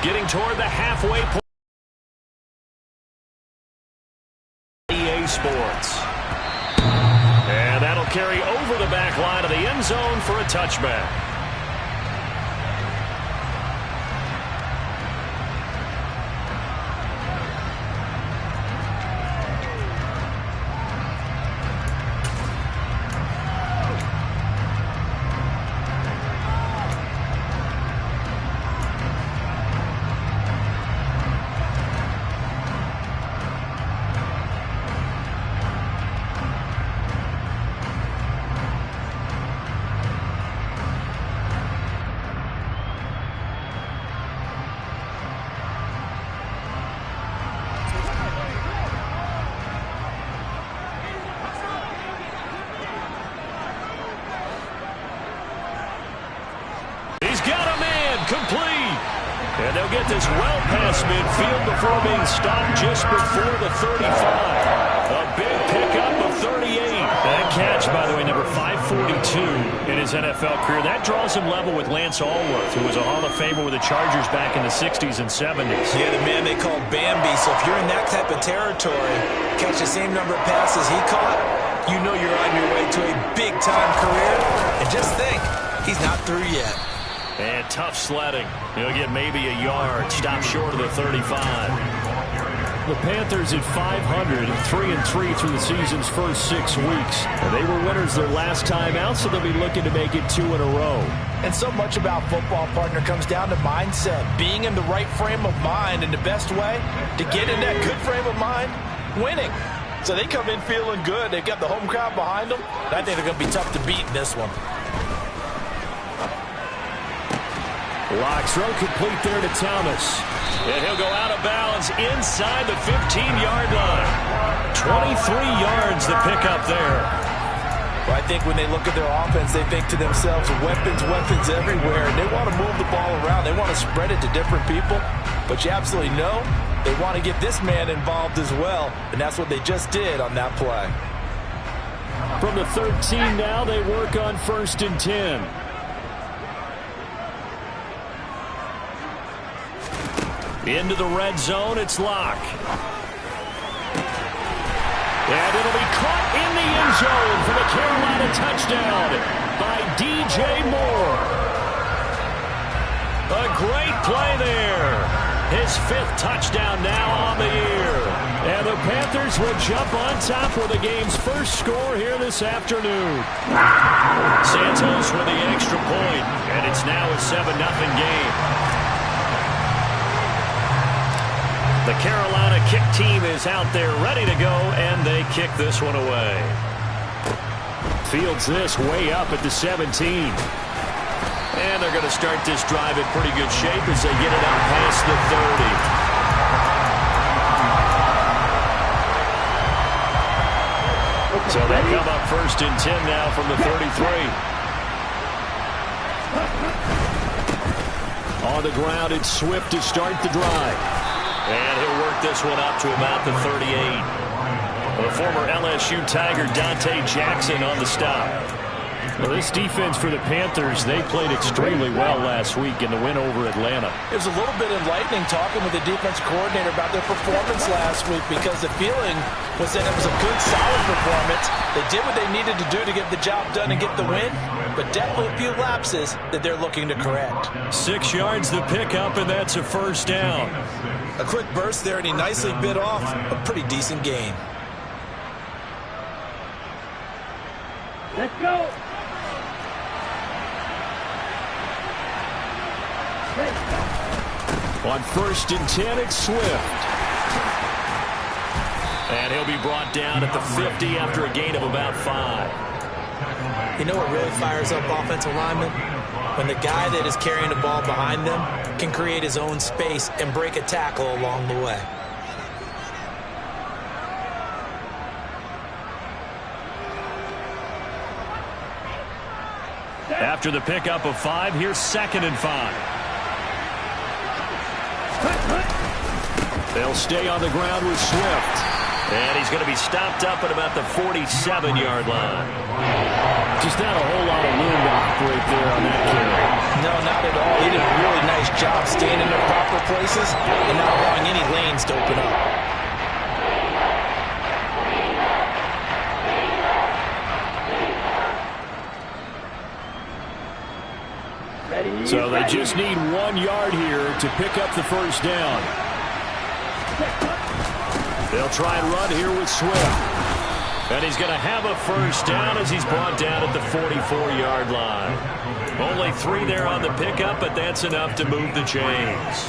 getting toward the halfway point. EA Sports. And that'll carry over the back line of the end zone for a touchback. Complete. And they'll get this well past midfield before being stopped just before the 35. A big pickup of 38. That catch, by the way, number 542 in his NFL career. That draws him level with Lance Allworth, who was a Hall of Famer with the Chargers back in the 60s and 70s. Yeah, the man they called Bambi. So if you're in that type of territory, catch the same number of passes he caught, you know you're on your way to a big-time career. And just think, he's not through yet. And tough sledding. He'll get maybe a yard. Stop short of the 35. The Panthers at 500, 3-3 through the season's first 6 weeks. They were winners their last time out, so they'll be looking to make it 2 in a row. And so much about football, partner, comes down to mindset. Being in the right frame of mind, and the best way to get in that good frame of mind, winning. So they come in feeling good. They've got the home crowd behind them. I think they're going to be tough to beat in this one. Lock throw complete there to Thomas. And he'll go out of bounds inside the 15-yard line. 23 yards the pickup there. Well, I think when they look at their offense, they think to themselves, weapons, weapons everywhere. And they want to move the ball around. They want to spread it to different people. But you absolutely know they want to get this man involved as well. And that's what they just did on that play. From the 13 now, they work on 1st and 10. Into the red zone, it's Locke. And it'll be caught in the end zone for the Carolina touchdown by DJ Moore. A great play there. His 5th touchdown now on the year. And the Panthers will jump on top with the game's first score here this afternoon. Santos with the extra point, and it's now a 7-0 game. The Carolina kick team is out there ready to go, and they kick this one away. Fields this way up at the 17. And they're going to start this drive in pretty good shape as they get it out past the 30. So they come up 1st and 10 now from the 33. On the ground, it's Swift to start the drive. And he'll work this one up to about the 38. The former LSU Tiger Dante Jackson on the stop. Well, this defense for the Panthers, they played extremely well last week in the win over Atlanta. It was a little bit enlightening talking with the defense coordinator about their performance last week, because the feeling was that it was a good, solid performance. They did what they needed to do to get the job done and get the win, but definitely a few lapses that they're looking to correct. 6 yards the pickup, and that's a 1st down. A quick burst there, and he nicely bit off a pretty decent gain. Let's go. On 1st and 10, it's Swift. And he'll be brought down at the 50 after a gain of about 5. You know what really fires up offensive linemen? When the guy that is carrying the ball behind them can create his own space and break a tackle along the way. After the pickup of 5, here's 2nd and 5. They'll stay on the ground with Swift. And he's going to be stopped up at about the 47-yard line. Just not a whole lot of room to operate there on that carry. No, not at all. He did a really nice job staying in their proper places and not allowing any lanes to open up. So they just need 1 yard here to pick up the first down. They'll try and run here with Swift. And he's going to have a first down as he's brought down at the 44-yard line. Only 3 there on the pickup, but that's enough to move the chains.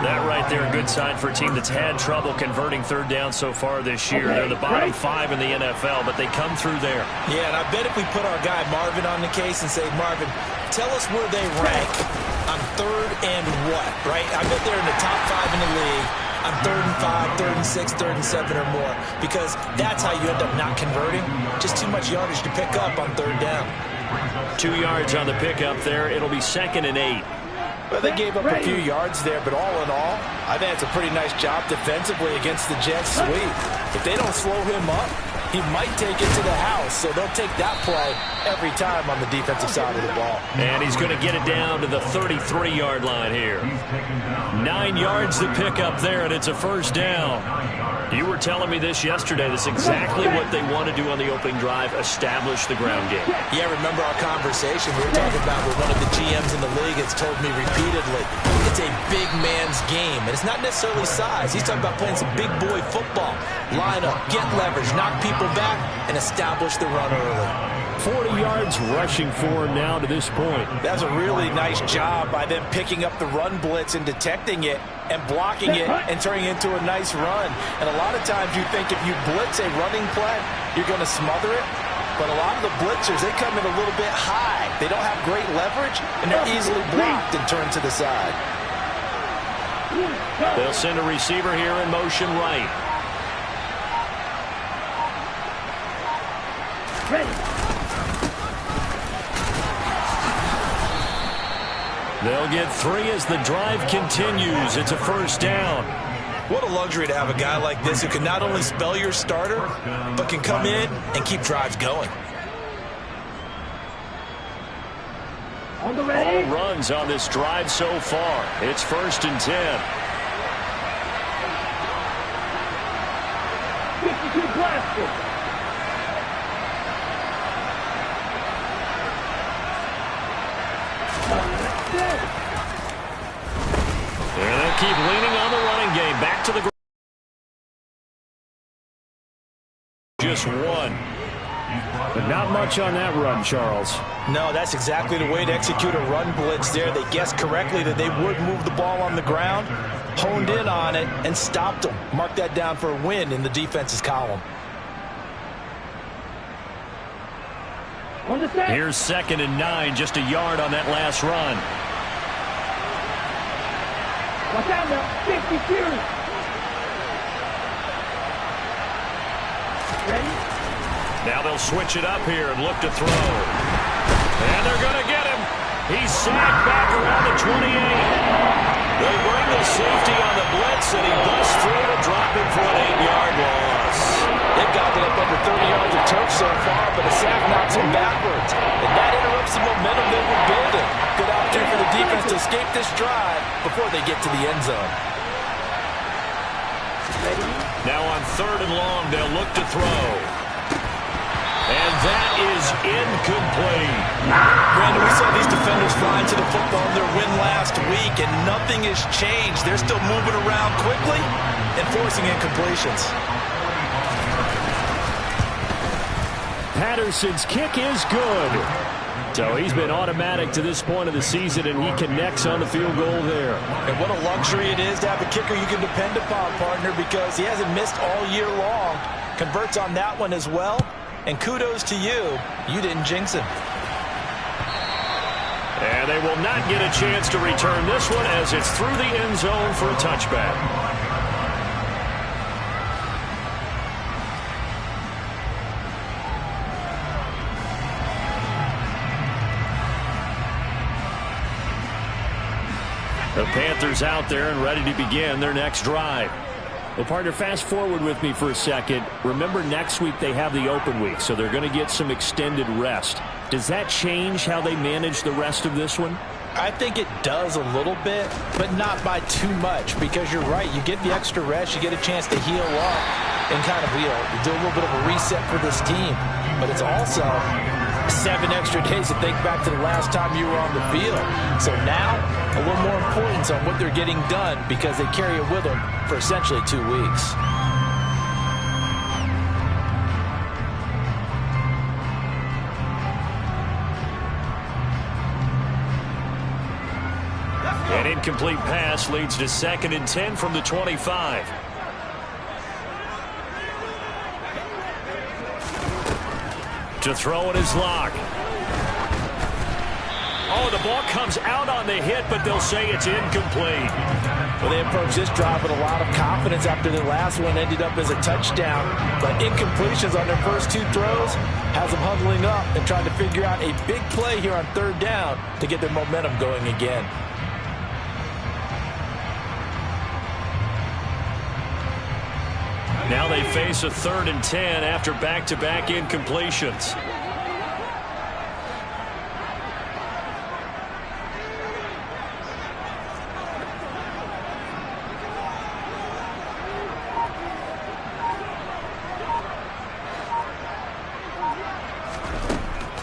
That right there, a good sign for a team that's had trouble converting third down so far this year. They're the bottom 5 in the NFL, but they come through there. Yeah, and I bet if we put our guy Marvin on the case and say, Marvin, tell us where they rank on third and what, right? I bet they're in the top 5 in the league on 3rd and 5, 3rd and 6, 3rd and 7 or more, because that's how you end up not converting. Just too much yardage to pick up on third down. 2 yards on the pickup there. It'll be 2nd and 8. Well, they gave up a few yards there, but all in all, I think it's a pretty nice job defensively against the Jets sweep. If they don't slow him up, he might take it to the house, so they'll take that play every time on the defensive side of the ball. And he's going to get it down to the 33-yard line here. 9 yards to pick up there, and it's a first down. You were telling me this yesterday. That's exactly what they want to do on the opening drive, establish the ground game. Yeah, remember our conversation we were talking about with one of the GMs in the league has told me repeatedly, it's a big man's game, and it's not necessarily size. He's talking about playing some big boy football. Line up, get leverage, knock people back, and establish the run early. 40 yards rushing for him now to this point. That's a really nice job by them picking up the run blitz and detecting it and blocking it and turning it into a nice run. And a lot of times you think if you blitz a running play, you're going to smother it. But a lot of the blitzers, they come in a little bit high. They don't have great leverage, and they're easily blocked and turned to the side. They'll send a receiver here in motion right. They'll get 3 as the drive continues. It's a first down. What a luxury to have a guy like this who can not only spell your starter, but can come in and keep drives going. All runs on this drive so far. It's 1st and 10. 52 blasters. And they'll keep leaning on the running game. Back to the ground. Just 1. But not much on that run, Charles. No, that's exactly the way to execute a run blitz there. They guessed correctly that they would move the ball on the ground, honed in on it, and stopped them. Mark that down for a win in the defense's column. Here's 2nd and 9, just a yard on that last run. Watch out now, 52. Ready? Now they'll switch it up here and look to throw. And they're going to get him. He's sacked back around the 28. They bring the safety on the blitz, and he busts through to drop him for an 8-yard loss. They've gotten up under 30 yards of turf so far, but a sack knocks them backwards. And that interrupts the momentum they were building. Good opportunity for the defense to escape this drive before they get to the end zone. Now on 3rd and long, they'll look to throw. And that is incomplete. Brandon, we saw these defenders flying to the football in their win last week, and nothing has changed. They're still moving around quickly and forcing incompletions. Patterson's kick is good. So he's been automatic to this point of the season, and he connects on the field goal there. And what a luxury it is to have a kicker you can depend upon, partner, because he hasn't missed all year long. Converts on that one as well. And kudos to you. You didn't jinx him. And they will not get a chance to return this one as it's through the end zone for a touchback. The Panthers out there and ready to begin their next drive. Well, partner, fast forward with me for a second. Remember, next week they have the open week, so they're going to get some extended rest. Does that change how they manage the rest of this one? I think it does a little bit, but not by too much, because you're right. You get the extra rest. You get a chance to heal up and kind of, do a little bit of a reset for this team. But it's also 7 extra days to think back to the last time you were on the field. So now, a little more importance on what they're getting done, because they carry it with them for essentially 2 weeks. An incomplete pass leads to 2nd and 10 from the 25. To throw it is Locke. Oh, the ball comes out on the hit, but they'll say it's incomplete. Well, they approached this drive with a lot of confidence after the last one ended up as a touchdown. But incompletions on their first 2 throws has them huddling up and trying to figure out a big play here on 3rd down to get their momentum going again. Now they face a 3rd and 10 after back-to-back incompletions.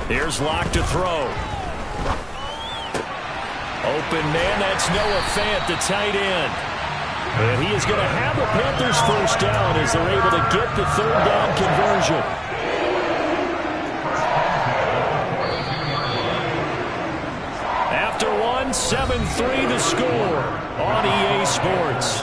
Here's Locke to throw. Open man, that's Noah Fant, the tight end. And he is going to have the Panthers first down as they're able to get the 3rd down conversion. After one, 7-3 the score on EA Sports.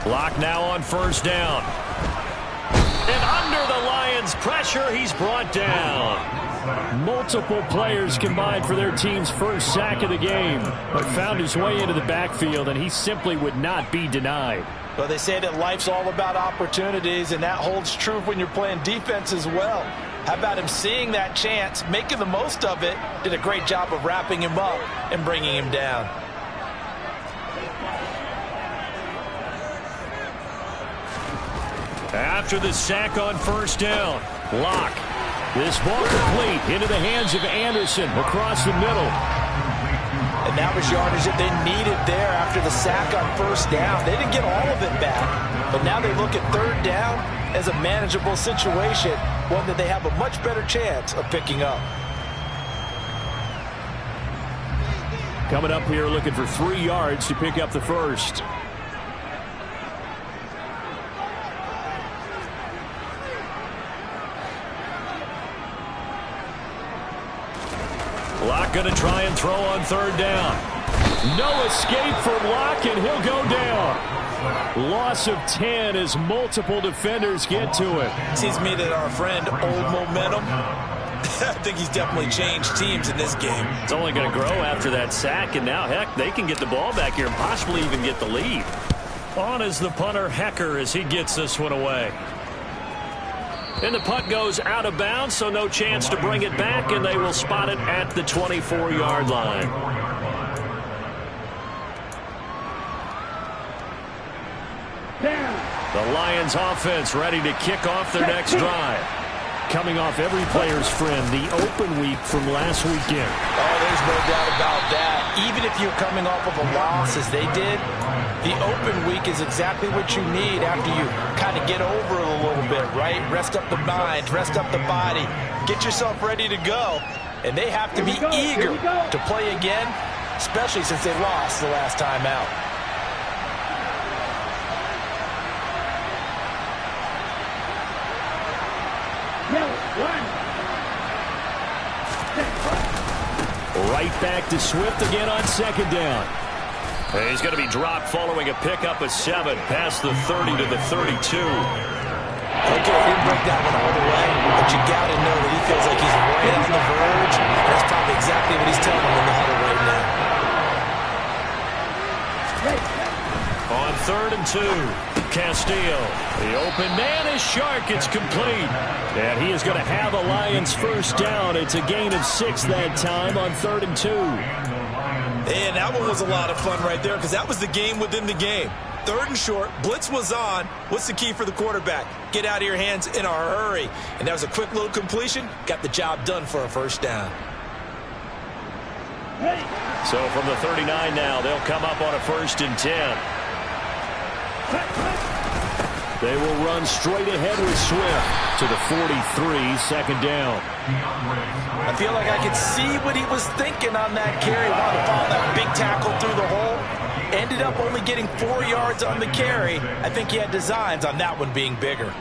Locke now on 1st down. And under the Lions' pressure, he's brought down. Multiple players combined for their team's first sack of the game, but found his way into the backfield, and he simply would not be denied. Well, they say that life's all about opportunities, and that holds true when you're playing defense as well. How about him seeing that chance, making the most of it, did a great job of wrapping him up and bringing him down. After the sack on 1st down, Locke. This ball complete into the hands of Anderson across the middle. And that was yardage that they needed there after the sack on 1st down. They didn't get all of it back, but now they look at 3rd down as a manageable situation, one that they have a much better chance of picking up. Coming up here looking for 3 yards to pick up the first. Locke going to try and throw on 3rd down. No escape from Locke, and he'll go down. Loss of 10 as multiple defenders get to it. Seems to me that our friend, Old Momentum, I think he's definitely changed teams in this game. It's only going to grow after that sack, and now, heck, they can get the ball back here and possibly even get the lead. On is the punter, Hecker, as he gets this one away. And the punt goes out of bounds, so no chance to bring it back, and they will spot it at the 24-yard line. The Lions offense ready to kick off their next drive. Coming off every player's friend, the open week from last weekend. Oh, there's no doubt about that. Even if you're coming off of a loss as they did, the open week is exactly what you need after you kind of get over it a little bit, right? Rest up the mind, rest up the body, get yourself ready to go. And they have to be eager to play again, especially since they lost the last time out. Right back to Swift again on 2nd down. He's going to be dropped following a pickup of 7 past the 30 to the 32. Okay, he didn't break that one all the way, but you got to know that he feels like he's right on the verge. That's probably exactly what he's telling them in the huddle right now. On 3rd and 2. Castillo, the open man is Shark. It's complete. And he is going to have a Lions first down. It's a gain of 6 that time on 3rd and 2. And that one was a lot of fun right there because that was the game within the game. 3rd and short, blitz was on. What's the key for the quarterback? Get out of your hands in a hurry. And that was a quick little completion. Got the job done for a first down. So from the 39 now, they'll come up on a 1st and 10. They will run straight ahead with Swift to the 43, 2nd down. I feel like I could see what he was thinking on that carry. Wanted to follow that big tackle through the hole. Ended up only getting 4 yards on the carry. I think he had designs on that one being bigger.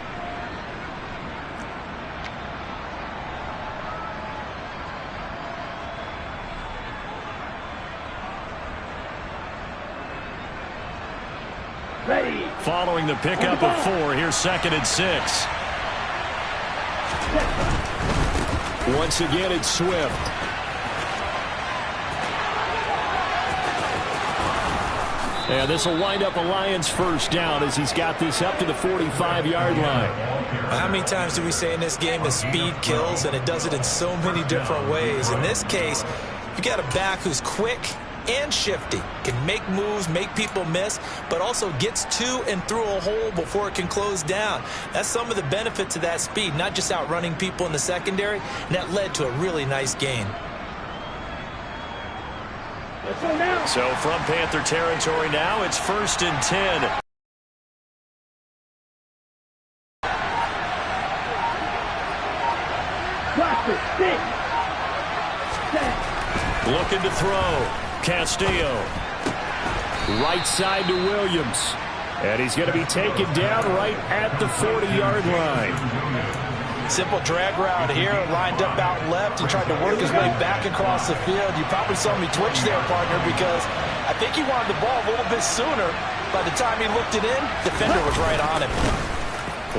Ready. Following the pickup of 4, here's 2nd and 6. Once again, it's Swift. And this will wind up a Lions first down as he's got this up to the 45-yard line. How many times do we say in this game that speed kills, and it does it in so many different ways? In this case, you got a back who's quick and shifty, can make moves, make people miss, but also gets to and through a hole before it can close down. That's some of the benefits of that speed, not just outrunning people in the secondary, and that led to a really nice gain. So from Panther territory now, it's 1st and 10. Looking to throw. Castillo. Right side to Williams. And he's going to be taken down right at the 40-yard line. Simple drag route here, lined up out left and tried to work his way back across the field. You probably saw me twitch there, partner, because I think he wanted the ball a little bit sooner. By the time he looked it in, defender was right on him.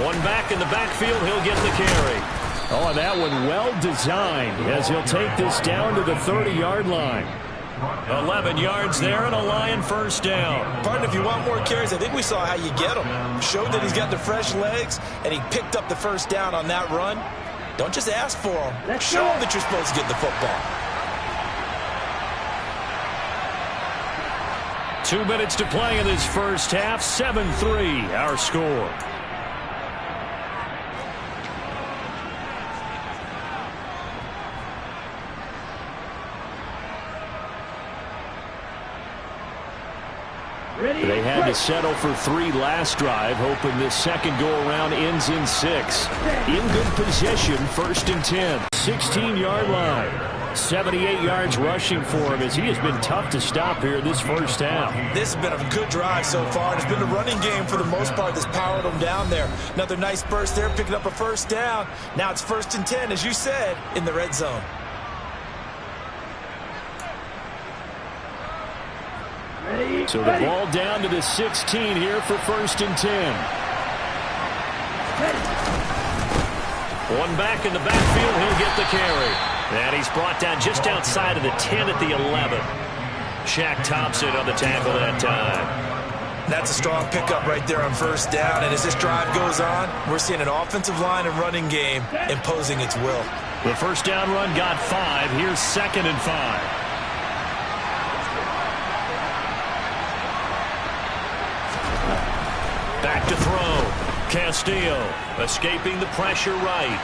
One back in the backfield, he'll get the carry. Oh, and that one well designed as he'll take this down to the 30-yard line. 11 yards there and a Lion first down. Partner, if you want more carries, I think we saw how you get him. Showed that he's got the fresh legs, and he picked up the first down on that run. Don't just ask for him. Show him that you're supposed to get the football. 2 minutes to play in this first half. 7-3, our score. They had to settle for 3 last drive, hoping this second go-around ends in 6. In good position, 1st and 10. 16-yard line. 78 yards rushing for him as he has been tough to stop here this first half. This has been a good drive so far. It's been the running game for the most part that's powered them down there. Another nice burst there, picking up a first down. Now it's 1st and 10, as you said, in the red zone. So the ball down to the 16 here for 1st and 10. One back in the backfield, he'll get the carry. And he's brought down just outside of the 10 at the 11. Shaq Thompson on the tackle that time. That's a strong pickup right there on first down. And as this drive goes on, we're seeing an offensive line and running game imposing its will. The first down run got 5. Here's 2nd and 5. Back to throw. Castillo escaping the pressure right.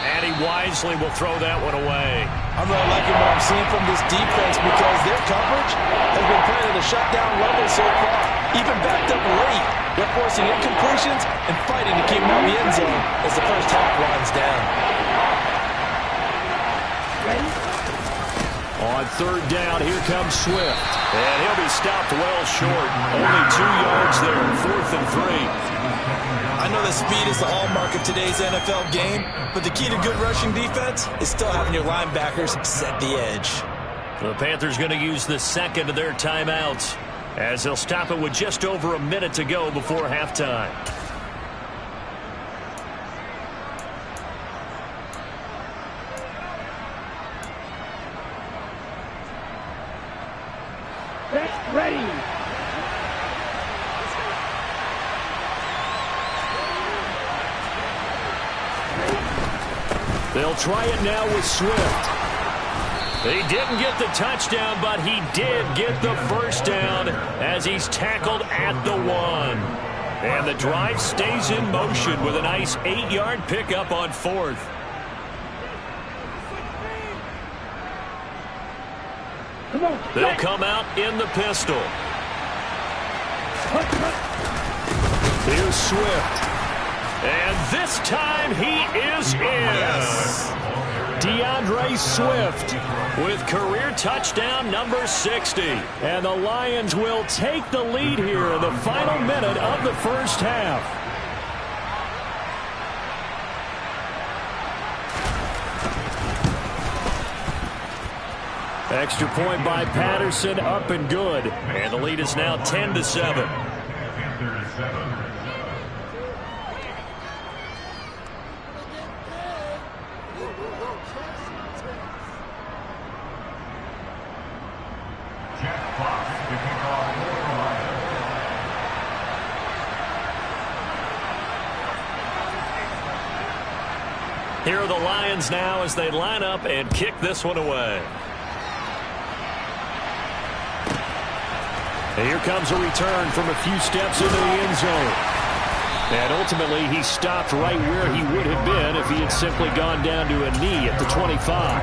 And he wisely will throw that one away. I'm really liking what I'm seeing from this defense because their coverage has been playing at a shutdown level so far. Even backed up late, they're forcing incompletions and fighting to keep them out of the end zone as the first half winds down. On 3rd down, here comes Swift. And he'll be stopped well short. Only 2 yards there, 4th and 3. I know that speed is the hallmark of today's NFL game, but the key to good rushing defense is still having your linebackers set the edge. The Panthers going to use the second of their timeouts as they'll stop it with just over a minute to go before halftime. Ready. They'll try it now with Swift. He didn't get the touchdown, but he did get the first down as he's tackled at the 1. And the drive stays in motion with a nice 8-yard pickup on 4th. They'll come out in the pistol. Here's Swift. And this time he is in. Yes. DeAndre Swift with career touchdown number 60. And the Lions will take the lead here in the final minute of the first half. Extra point by Patterson, up and good. And the lead is now 10-7. Here are the Lions now as they line up and kick this one away. And here comes a return from a few steps into the end zone. And ultimately, he stopped right where he would have been if he had simply gone down to a knee at the 25.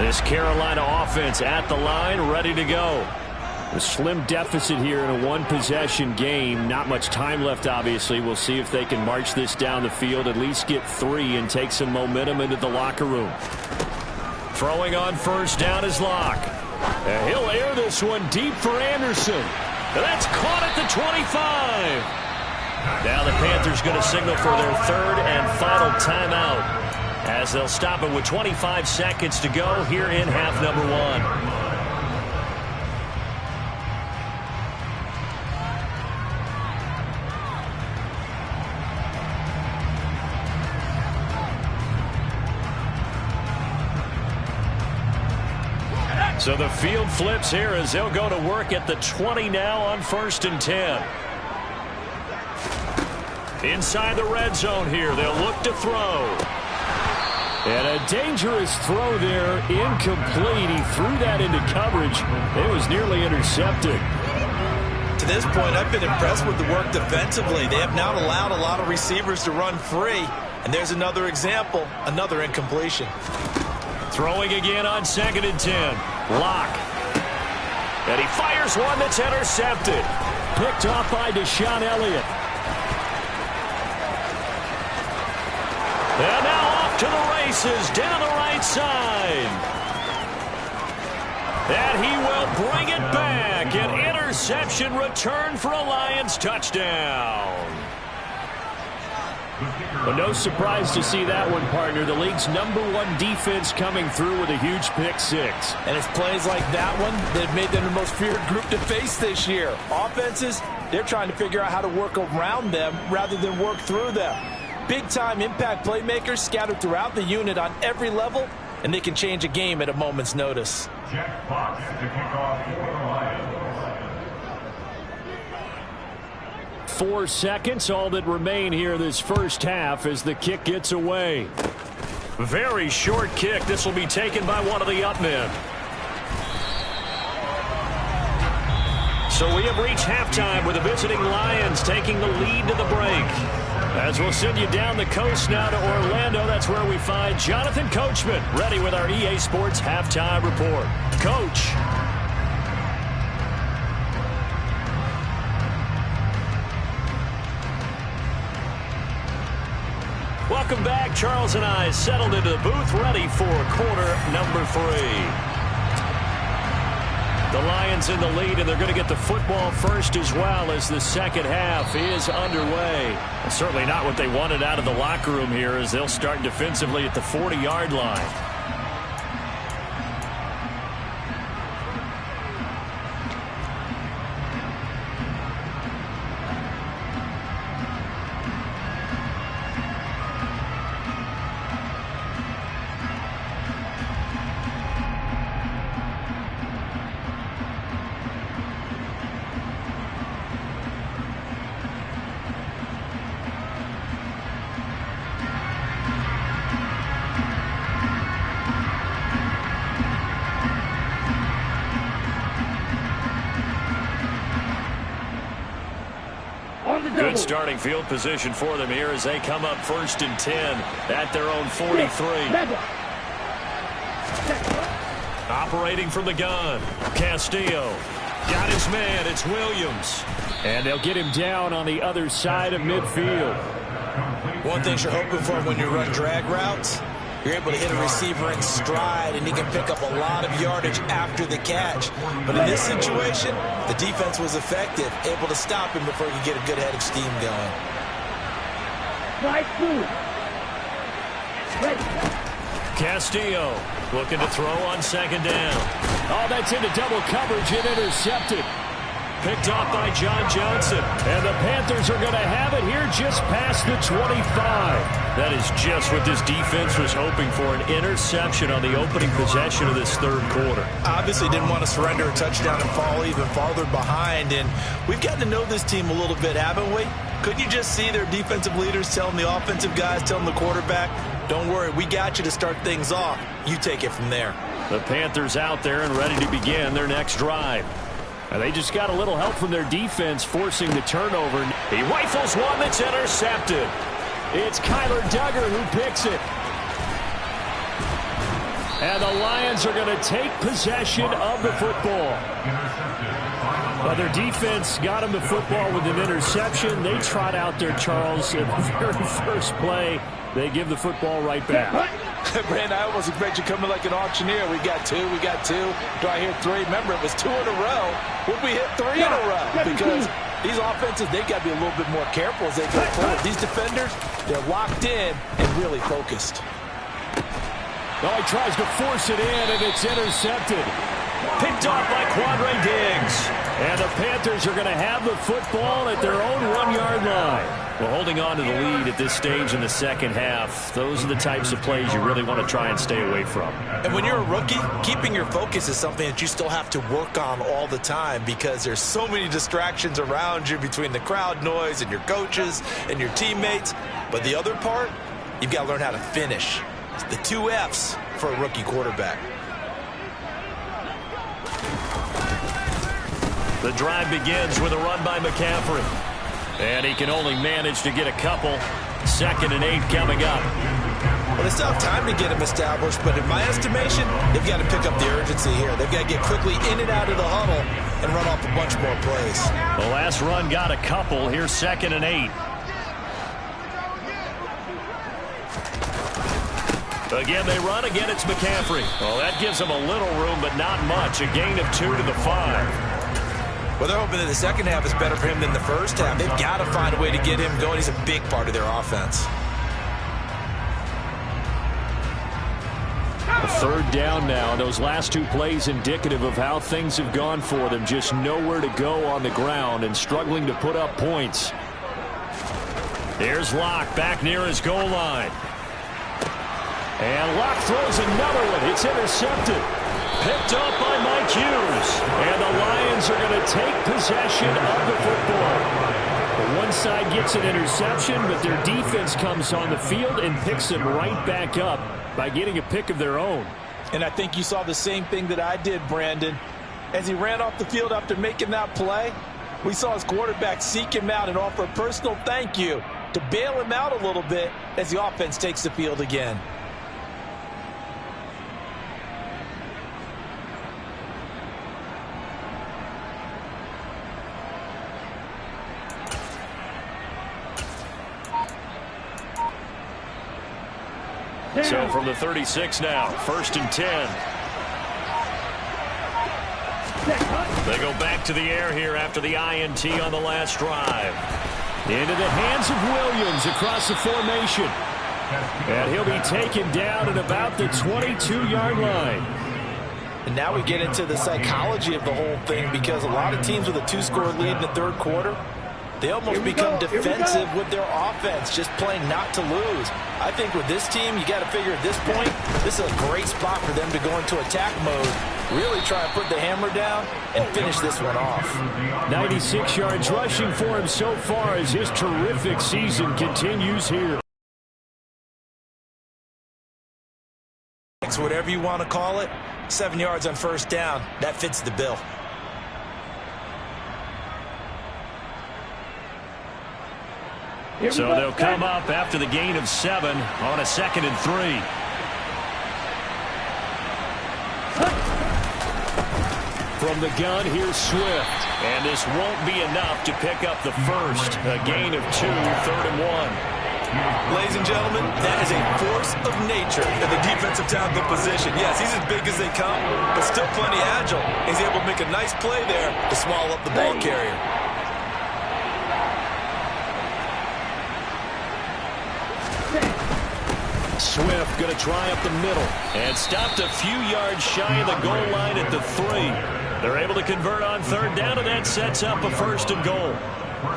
This Carolina offense at the line, ready to go. A slim deficit here in a one-possession game. Not much time left, obviously. We'll see if they can march this down the field, at least get 3 and take some momentum into the locker room. Throwing on first down is Locke. And he'll air this one deep for Anderson. And that's caught at the 25. Now the Panthers going to signal for their 3rd and final timeout, as they'll stop it with 25 seconds to go here in half number 1. So the field flips here as they'll go to work at the 20 now on 1st and 10. Inside the red zone here, they'll look to throw. And a dangerous throw there, incomplete. He threw that into coverage. It was nearly intercepted. To this point, I've been impressed with the work defensively. They have not allowed a lot of receivers to run free. And there's another example, another incompletion. Throwing again on 2nd and 10. Locke. And he fires one that's intercepted. Picked off by Deshaun Elliott. And now off to the races down the right side. And he will bring it back. An interception return for a Lions touchdown. But no surprise to see that one, partner. The league's #1 defense coming through with a huge pick 6. And it's plays like that one that have made them the most feared group to face this year. Offenses, they're trying to figure out how to work around them rather than work through them. Big-time impact playmakers scattered throughout the unit on every level, and they can change a game at a moment's notice. Jack Fox to kick off for the Lions. 4 seconds, all that remain here this first half as the kick gets away. Very short kick. This will be taken by one of the up men. So we have reached halftime with the visiting Lions taking the lead to the break. As we'll send you down the coast now to Orlando, that's where we find Jonathan Coachman, ready with our EA Sports Halftime Report. Coach. Welcome back. Charles and I settled into the booth, ready for quarter number 3. The Lions in the lead, and they're going to get the football first as well as the second half is underway. And certainly not what they wanted out of the locker room here as they'll start defensively at the 40-yard line. starting field position for them here as they come up 1st and 10 at their own 43. Operating from the gun, Castillo. Got his man, it's Williams. And they'll get him down on the other side of midfield. One thing you're hoping for when you run drag routes, you're able to hit a receiver in stride, and he can pick up a lot of yardage after the catch. But in this situation, the defense was effective, able to stop him before he could get a good head of steam going. Castillo looking to throw on 2nd down. Oh, that's into double coverage and intercepted. Picked off by John Johnson. And the Panthers are going to have it here just past the 25. That is just what this defense was hoping for, an interception on the opening possession of this 3rd quarter. Obviously didn't want to surrender a touchdown and fall even farther behind. And we've gotten to know this team a little bit, haven't we? Couldn't you just see their defensive leaders telling the offensive guys, telling the quarterback, don't worry, we got you to start things off. You take it from there. The Panthers out there and ready to begin their next drive. And they just got a little help from their defense forcing the turnover. He rifles one that's intercepted. It's Kyler Duggar who picks it. And the Lions are going to take possession of the football. Well, their defense got him the football with an interception. They trot out there, Charles, in the very first play. They give the football right back. Brandon, I almost expect you coming like an auctioneer. We got 2, we got 2. Do I hear 3? Remember, it was 2 in a row. Would we hit 3 in a row? Because these offenses, they got to be a little bit more careful as they go forward. These defenders, they're locked in and really focused. Oh, he tries to force it in, and it's intercepted. Picked off by Quandre Diggs. And the Panthers are going to have the football at their own 1-yard line. Well, holding on to the lead at this stage in the 2nd half, those are the types of plays you really want to try and stay away from. And when you're a rookie, keeping your focus is something that you still have to work on all the time because there's so many distractions around you between the crowd noise and your coaches and your teammates. But the other part, you've got to learn how to finish. It's the 2 F's for a rookie quarterback. The drive begins with a run by McCaffrey. And he can only manage to get a couple. 2nd and 8 coming up. Well, they still have time to get him established, but in my estimation, they've got to pick up the urgency here. They've got to get quickly in and out of the huddle and run off a bunch more plays. The last run got a couple. Here's 2nd and 8. Again, they run. Again, it's McCaffrey. Well, that gives them a little room, but not much. A gain of 2 to the 5. Well, they're hoping that the second half is better for him than the first half. They've got to find a way to get him going. He's a big part of their offense. A 3rd down now. Those last 2 plays indicative of how things have gone for them. Just nowhere to go on the ground and struggling to put up points. There's Locke back near his goal line. And Locke throws another one. It's intercepted. Picked up by Mike Hughes. And the Lions are going to take possession of the football. One side gets an interception, but their defense comes on the field and picks them right back up by getting a pick of their own. And I think you saw the same thing that I did, Brandon. As he ran off the field after making that play, we saw his quarterback seek him out and offer a personal thank you to bail him out a little bit as the offense takes the field again. So from the 36 now, 1st and 10. They go back to the air here after the INT on the last drive. Into the hands of Williams across the formation. And he'll be taken down at about the 22-yard line. And now we get into the psychology of the whole thing because a lot of teams with a 2-score lead in the 3rd quarter, they almost become defensive with their offense, just playing not to lose. I think with this team, you got to figure at this point, this is a great spot for them to go into attack mode, really try to put the hammer down and finish this one off. 96 yards rushing for him so far as his terrific season continues here. Whatever you want to call it, 7 yards on 1st down, that fits the bill. So they'll come up after the gain of 7 on a 2nd and 3. From the gun, here's Swift. And this won't be enough to pick up the first. A gain of 2, 3rd and 1. Ladies and gentlemen, that is a force of nature in the defensive tackle position. Yes, he's as big as they come, but still plenty agile. He's able to make a nice play there to swallow up the ball carrier. Swift going to try up the middle and stopped a few yards shy of the goal line at the 3. They're able to convert on 3rd down, and that sets up a 1st and goal.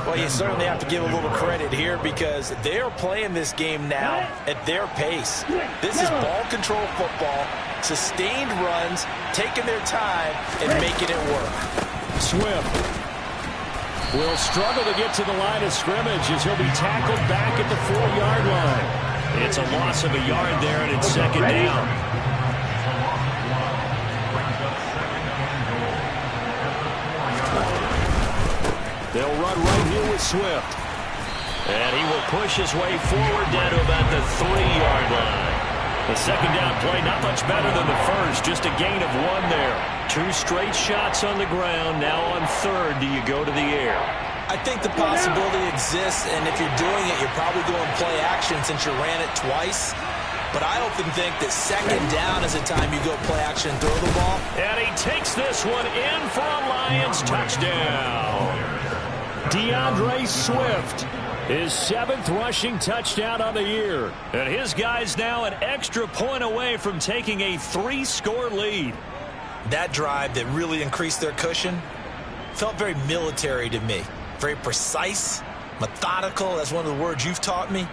Well, you certainly have to give a little credit here because they're playing this game now at their pace. This is ball control football, sustained runs, taking their time, and making it work. Swift will struggle to get to the line of scrimmage as he'll be tackled back at the 4-yard line. It's a loss of a yard there, and it's 2nd down. They'll run right here with Swift. And he will push his way forward down to about the 3-yard line. The 2nd down play, not much better than the first, just a gain of 1 there. 2 straight shots on the ground. Now on 3rd, do you go to the air? I think the possibility exists, and if you're doing it, you're probably going play action since you ran it twice. But I often think that 2nd down is the time you go play action and throw the ball. And he takes this one in for a Lions touchdown. DeAndre Swift, his 7th rushing touchdown on the year. And his guys now an extra point away from taking a 3-score lead. That drive that really increased their cushion felt very military to me. Very precise, methodical. That's one of the words you've taught me.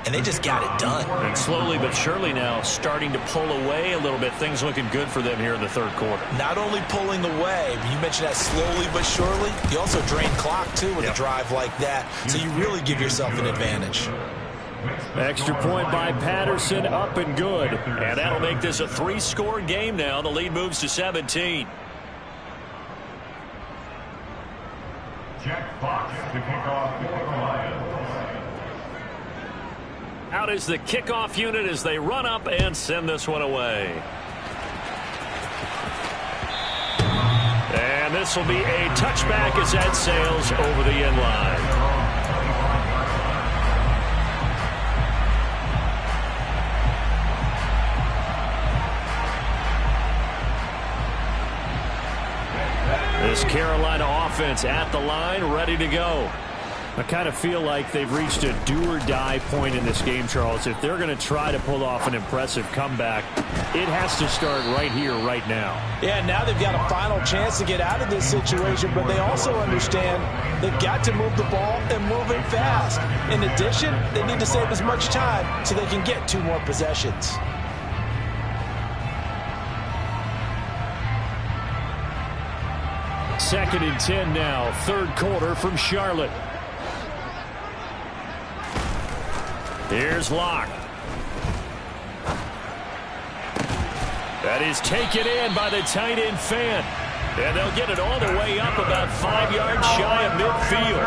And they just got it done. And slowly but surely now starting to pull away a little bit. Things looking good for them here in the 3rd quarter. Not only pulling away, but you mentioned that slowly but surely. You also drain clock, too, with a drive like that. So you really give yourself an advantage. Extra point by Patterson, up and good. And that'll make this a 3-score game now. The lead moves to 17. Jack Fox to kick off for the Lions. Out is the kickoff unit as they run up and send this one away. And this will be a touchback as that sails over the end line. This Carolina offense at the line, ready to go. I kind of feel like they've reached a do-or-die point in this game, Charles. If they're going to try to pull off an impressive comeback, it has to start right here, right now. Yeah, now they've got a final chance to get out of this situation, but they also understand they've got to move the ball and move it fast. In addition, they need to save as much time so they can get 2 more possessions. Second and 10 now, 3rd quarter from Charlotte. Here's Locke. That is taken in by the tight end Fan. And they'll get it all the way up about 5 yards shy of midfield.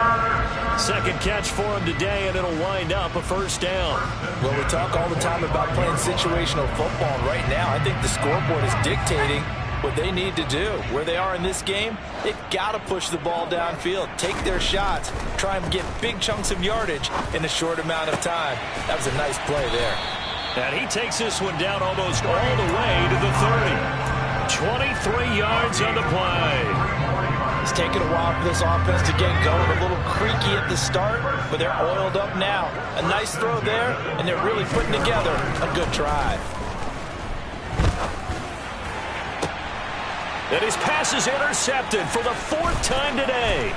2nd catch for him today, and it'll wind up a 1st down. Well, we talk all the time about playing situational football. Right now, I think the scoreboard is dictating what they need to do. Where they are in this game, they've got to push the ball downfield, take their shots, try and get big chunks of yardage in a short amount of time. That was a nice play there. And he takes this one down almost all the way to the 30. 23 yards on the play. It's taken a while for this offense to get going. A little creaky at the start, but they're oiled up now. A nice throw there, and they're really putting together a good drive. And his pass is intercepted for the 4th time today.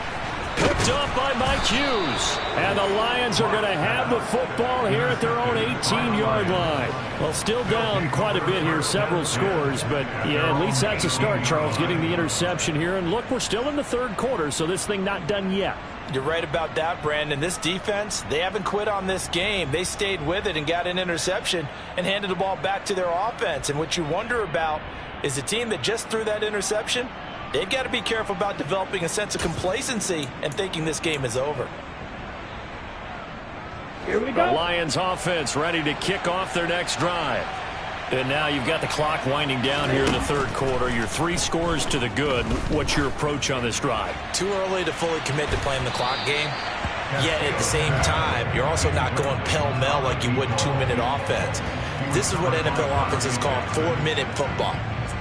Picked up by Mike Hughes. And the Lions are going to have the football here at their own 18-yard line. Well, still down quite a bit here, several scores. But, yeah, at least that's a start, Charles, getting the interception here. And, look, we're still in the 3rd quarter, so this thing not done yet. You're right about that, Brandon. This defense, they haven't quit on this game. They stayed with it and got an interception and handed the ball back to their offense. And what you wonder about is the team that just threw that interception, they've got to be careful about developing a sense of complacency and thinking this game is over. Here we The go. Lions offense ready to kick off their next drive. And now you've got the clock winding down here in the third quarter. You're 3 scores to the good. What's your approach on this drive? Too early to fully commit to playing the clock game. Yet at the same time, you're also not going pell-mell like you would in 2-minute offense. This is what NFL offenses call 4-minute football.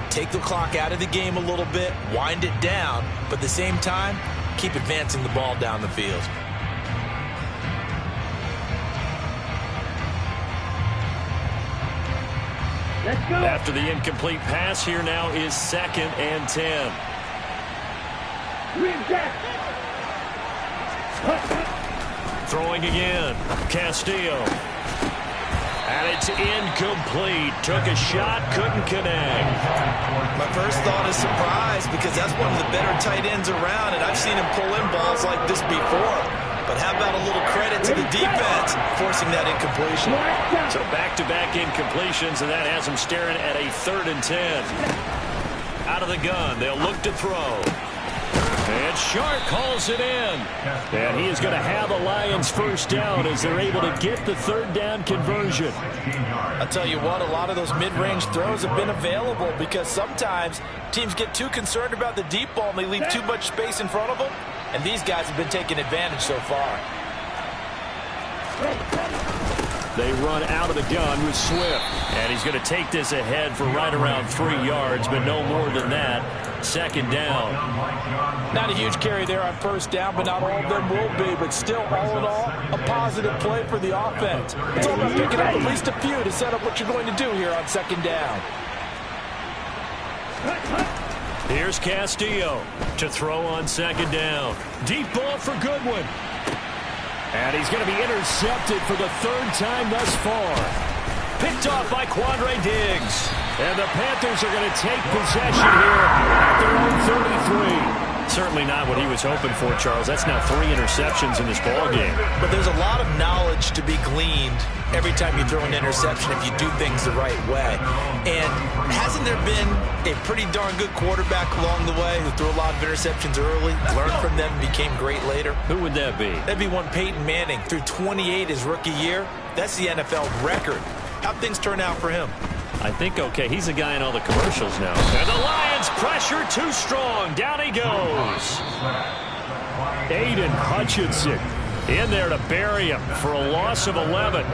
Take the clock out of the game a little bit, wind it down, but at the same time, keep advancing the ball down the field. Let's go. After the incomplete pass, here now is 2nd and 10. Reject. Throwing again. Castillo. And it's incomplete. Took a shot, couldn't connect. My first thought is surprise because that's one of the better tight ends around, and I've seen him pull in balls like this before. But how about a little credit to the defense forcing that incompletion? So back-to-back incompletions, and that has him staring at a 3rd and 10. Out of the gun, they'll look to throw. And Sharp calls it in. And he is going to have a Lions first down as they're able to get the 3rd down conversion. I'll tell you what, a lot of those mid-range throws have been available because sometimes teams get too concerned about the deep ball and they leave too much space in front of them. And these guys have been taking advantage so far. They run out of the gun with Swift. And he's going to take this ahead for right around 3 yards, but no more than that. 2nd down. Not a huge carry there on first down, but not all of them will be. But still, all in all, a positive play for the offense. It's all about picking up at least a few to set up what you're going to do here on 2nd down. Here's Castillo to throw on 2nd down. Deep ball for Goodwin. And he's going to be intercepted for the 3rd time thus far. Picked off by Quandre Diggs. And the Panthers are going to take possession here at their own 33. Certainly not what he was hoping for, Charles. That's now 3 interceptions in this ball game. But there's a lot of knowledge to be gleaned every time you throw an interception if you do things the right way. And hasn't there been a pretty darn good quarterback along the way who threw a lot of interceptions early, learned from them, and became great later? Who would that be? That'd be one Peyton Manning. Threw 28 his rookie year. That's the NFL record. How'd things turn out for him? I think, okay, he's a guy in all the commercials now. And the Lions pressure too strong. Down he goes. Aiden Hutchinson in there to bury him for a loss of 11.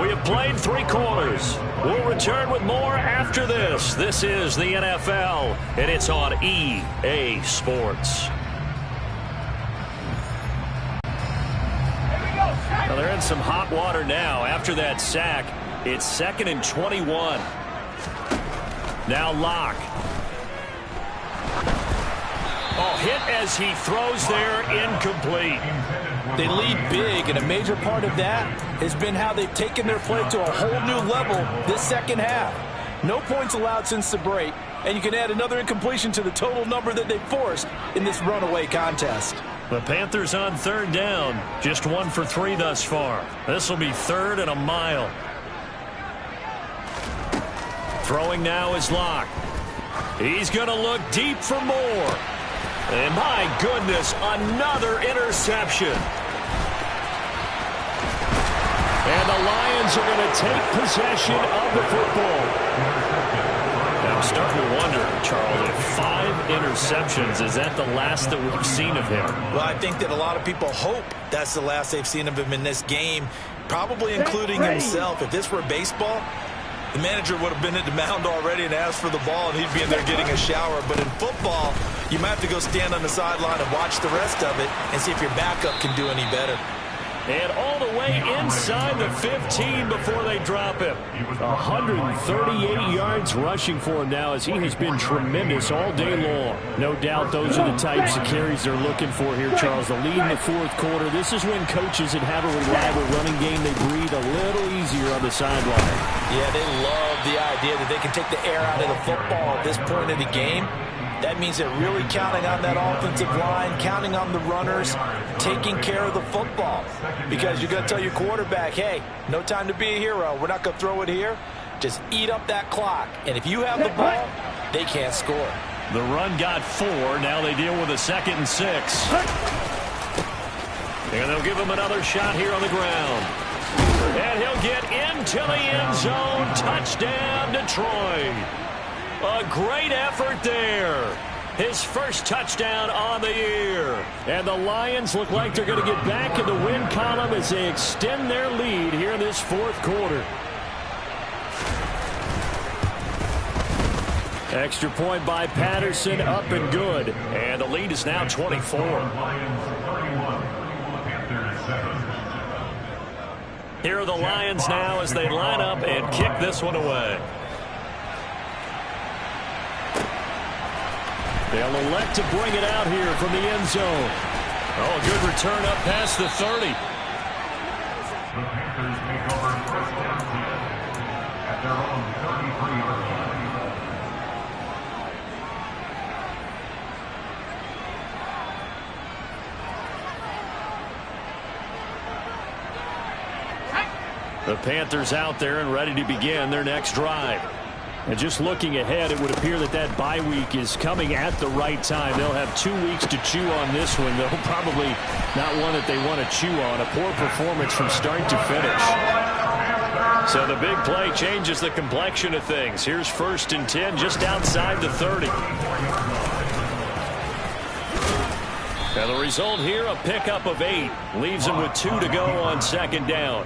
We have played 3 quarters. We'll return with more after this. This is the NFL, and it's on EA Sports. Well, they're in some hot water now after that sack. It's 2nd and 21. Now Locke. Oh, hit as he throws there, incomplete. They lead big, and a major part of that has been how they've taken their play to a whole new level this second half. No points allowed since the break, and you can add another incompletion to the total number that they forced in this runaway contest. The Panthers on 3rd down, just 1 for 3 thus far. This will be 3rd and a mile. Throwing now is Locke. He's going to look deep for more. And my goodness, another interception. And the Lions are going to take possession of the football. Now I'm starting to wonder, Charles, if 5 interceptions, is that the last that we've seen of him? Well, I think that a lot of people hope that's the last they've seen of him in this game, probably including himself. If this were baseball, the manager would have been at the mound already and asked for the ball, and he'd be in there getting a shower. But in football, you might have to go stand on the sideline and watch the rest of it and see if your backup can do any better. And all the way inside the 15 before they drop him. 138 yards rushing for him now as he has been tremendous all day long. No doubt those are the types of carries they're looking for here, Charles. The lead in the 4th quarter. This is when coaches that have a reliable running game, they breathe a little easier on the sideline. Yeah, they love the idea that they can take the air out of the football at this point of the game. That means they're really counting on that offensive line, counting on the runners, taking care of the football. Because you're going to tell your quarterback, hey, no time to be a hero. We're not going to throw it here. Just eat up that clock. And if you have the ball, they can't score. The run got 4. Now they deal with a 2nd and 6. And they'll give him another shot here on the ground. And he'll get into the end zone. Touchdown, Detroit. A great effort there. His first touchdown on the year. And the Lions look like they're going to get back in the win column as they extend their lead here in this fourth quarter. Extra point by Patterson, up and good. And the lead is now 24. Here are the Lions now as they line up and kick this one away. They'll elect to bring it out here from the end zone. Oh, a good return up past the 30. The Panthers take over first down at their own 33-yard line. The Panthers out there and ready to begin their next drive. And just looking ahead, it would appear that that bye week is coming at the right time. They'll have 2 weeks to chew on this one, though probably not one that they want to chew on. A poor performance from start to finish. So the big play changes the complexion of things. Here's 1st and 10 just outside the 30. And the result here, a pickup of 8. Leaves him with 2 to go on 2nd down.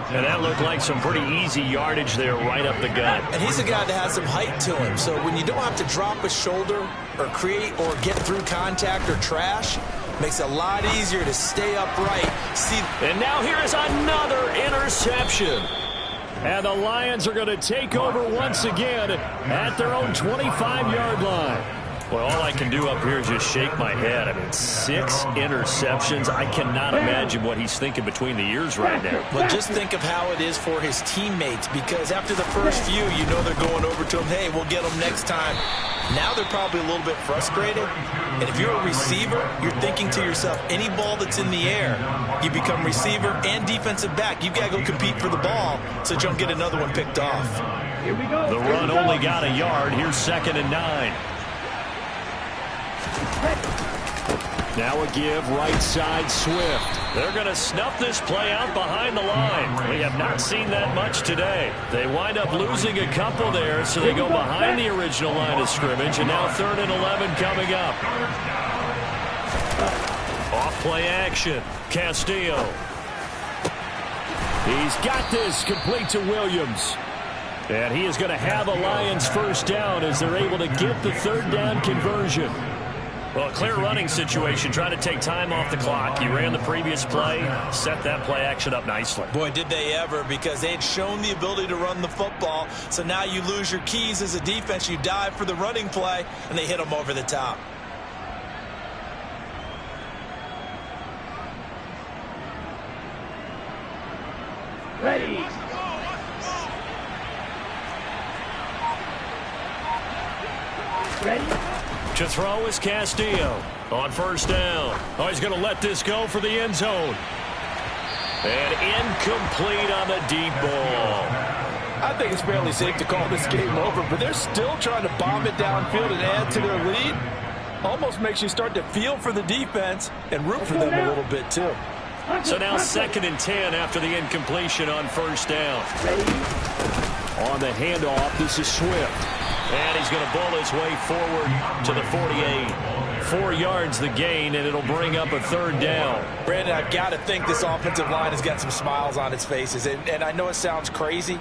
And that looked like some pretty easy yardage there right up the gut. And he's a guy that has some height to him. So when you don't have to drop a shoulder or create or get through contact or trash, makes it a lot easier to stay upright. And now here is another interception. And the Lions are going to take over once again at their own 25-yard line. Well, all I can do up here is just shake my head. I mean, 6 interceptions. I cannot imagine what he's thinking between the ears right now. Well, just think of how it is for his teammates, because after the first few, you know they're going over to him, hey, we'll get them next time. Now they're probably a little bit frustrated. And if you're a receiver, you're thinking to yourself, any ball that's in the air, you become receiver and defensive back. You've got to go compete for the ball so that you don't get another one picked off. Here we go. The run only got a yard. Here's 2nd and 9. Now a give, right side, Swift. They're going to snuff this play out behind the line. We have not seen that much today. They wind up losing a couple there, so they go behind the original line of scrimmage, and now 3rd and 11 coming up. Off play action, Castillo. He's got this, complete to Williams. And he is going to have a Lions first down as they're able to get the 3rd down conversion. Well, a clear running situation, trying to take time off the clock. He ran the previous play, set that play action up nicely. Boy, did they ever, because they had shown the ability to run the football. So now you lose your keys as a defense. You dive for the running play, and they hit them over the top. Ready. Ready. To throw is Castillo on 1st down. Oh, he's going to let this go for the end zone. And incomplete on the deep ball. I think it's fairly safe to call this game over, but they're still trying to bomb it downfield and add to their lead. Almost makes you start to feel for the defense and root for them a little bit, too. So now 2nd and 10 after the incompletion on 1st down. On the handoff, this is Swift. And he's going to bull his way forward to the 48. 4 yards the gain, and it'll bring up a 3rd down. Brandon, I've got to think this offensive line has got some smiles on its faces. And I know it sounds crazy,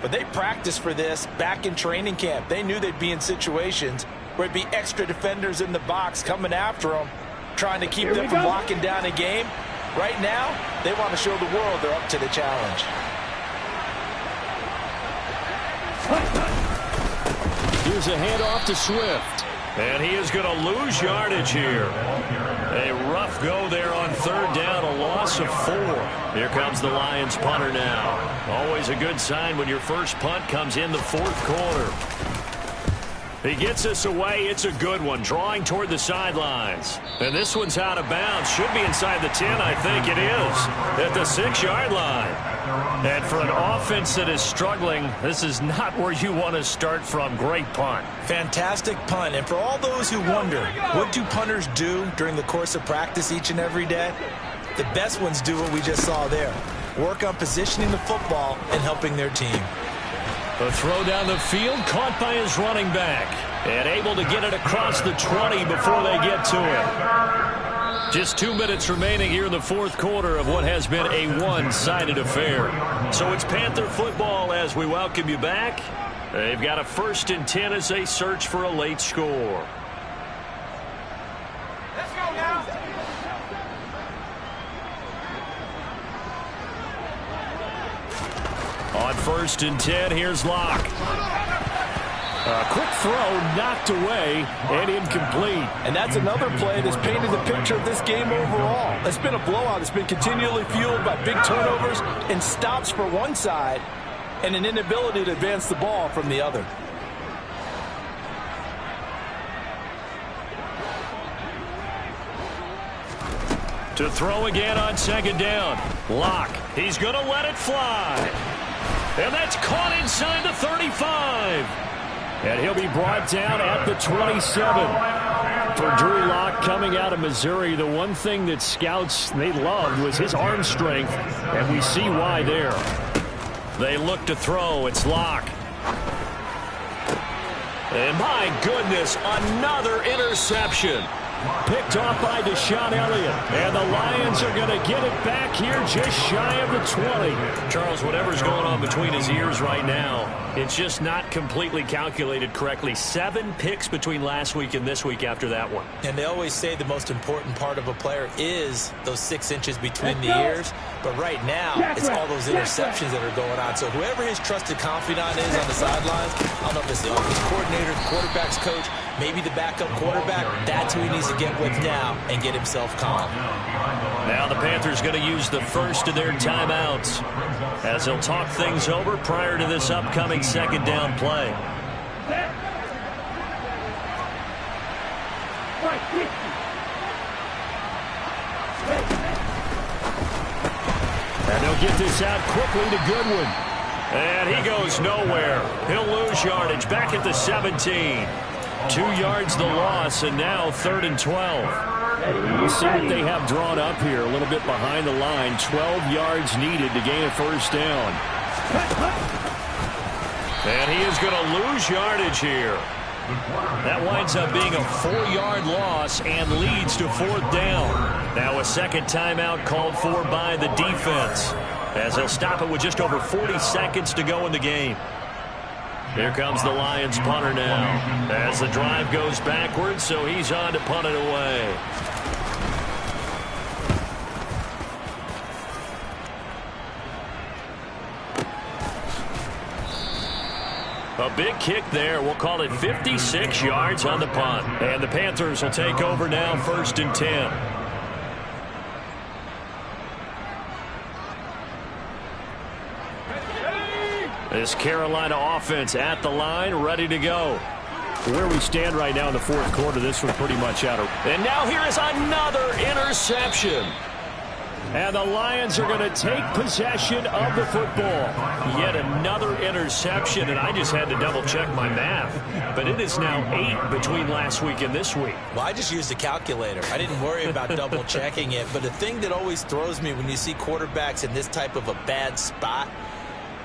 but they practiced for this back in training camp. They knew they'd be in situations where it'd be extra defenders in the box coming after them, trying to keep them from locking down a game. Right now, they want to show the world they're up to the challenge. Here's a handoff to Swift. And he is going to lose yardage here. A rough go there on 3rd down, a loss of 4. Here comes the Lions punter now. Always a good sign when your first punt comes in the 4th quarter. He gets us away. It's a good one, drawing toward the sidelines. And this one's out of bounds. Should be inside the 10, I think it is, at the 6-yard line. And for an offense that is struggling, this is not where you want to start from. Great punt. Fantastic punt. And for all those who wonder, what do punters do during the course of practice each and every day? The best ones do what we just saw there. Work on positioning the football and helping their team. The throw down the field, caught by his running back. And able to get it across the 20 before they get to it. Just 2 minutes remaining here in the fourth quarter of what has been a one-sided affair. So it's Panther football as we welcome you back. They've got a 1st and 10 as they search for a late score. Let's go now. On 1st and 10, here's Locke. A quick throw knocked away and incomplete. And that's another play that's painted the picture of this game overall. It's been a blowout. It's been continually fueled by big turnovers and stops for one side and an inability to advance the ball from the other. To throw again on 2nd down. Locke. He's going to let it fly. And that's caught inside the 35. And he'll be brought down at the 27. For Drew Locke coming out of Missouri, the one thing that scouts they loved was his arm strength, and we see why there. They look to throw. It's Locke. And my goodness, another interception. Picked off by Deshaun Elliott. And the Lions are going to get it back here just shy of the 20. Charles, whatever's going on between his ears right now, it's just not completely calculated correctly. 7 picks between last week and this week after that one. And they always say the most important part of a player is those 6 inches between the ears. But right now, it's all those interceptions that are going on. So whoever his trusted confidant is on the sidelines, I don't know if it's the offense coordinator, the quarterback's coach, maybe the backup quarterback, that's who he needs to get with now and get himself calm. Now the Panthers going to use the first of their timeouts as they'll talk things over prior to this upcoming 2nd down play. And they'll get this out quickly to Goodwin. And he goes nowhere. He'll lose yardage back at the 17. 2 yards the loss, and now 3rd and 12. We'll see what they have drawn up here. A little bit behind the line. 12 yards needed to gain a 1st down. And he is going to lose yardage here. That winds up being a 4-yard loss and leads to 4th down. Now a 2nd timeout called for by the defense, as they'll stop it with just over 40 seconds to go in the game. Here comes the Lions punter now as the drive goes backwards, so he's on to punt it away. A big kick there. We'll call it 56 yards on the punt. And the Panthers will take over now, 1st and 10. This Carolina offense at the line, ready to go. Where we stand right now in the fourth quarter, this was pretty much out of... And now here is another interception. And the Lions are going to take possession of the football. Yet another interception, and I just had to double-check my math. But it is now 8 between last week and this week. Well, I just used a calculator. I didn't worry about double-checking it. But the thing that always throws me when you see quarterbacks in this type of a bad spot,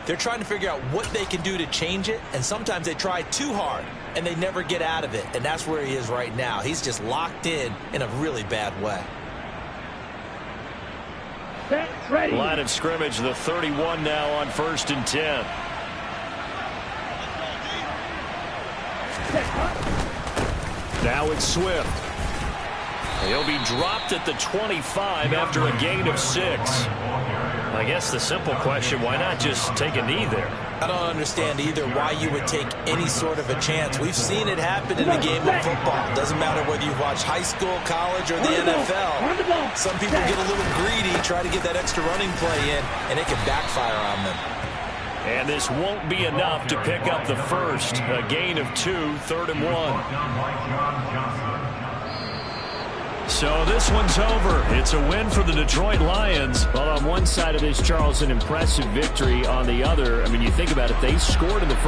they're trying to figure out what they can do to change it, and sometimes they try too hard, and they never get out of it. And that's where he is right now. He's just locked in a really bad way. Ready. Line of scrimmage, the 31 now on 1st and 10. Now it's Swift. He'll be dropped at the 25 after a gain of 6. I guess the simple question, why not just take a knee there? I don't understand either why you would take any sort of a chance. We've seen it happen in the game of football. It doesn't matter whether you've watched high school, college, or the NFL. Some people get a little greedy, try to get that extra running play in, and it can backfire on them. And this won't be enough to pick up the first. A gain of 2, 3rd and 1. So this one's over. It's a win for the Detroit Lions. Well, on one side of this, Charles, an impressive victory. On the other, I mean, you think about it, they scored in the first.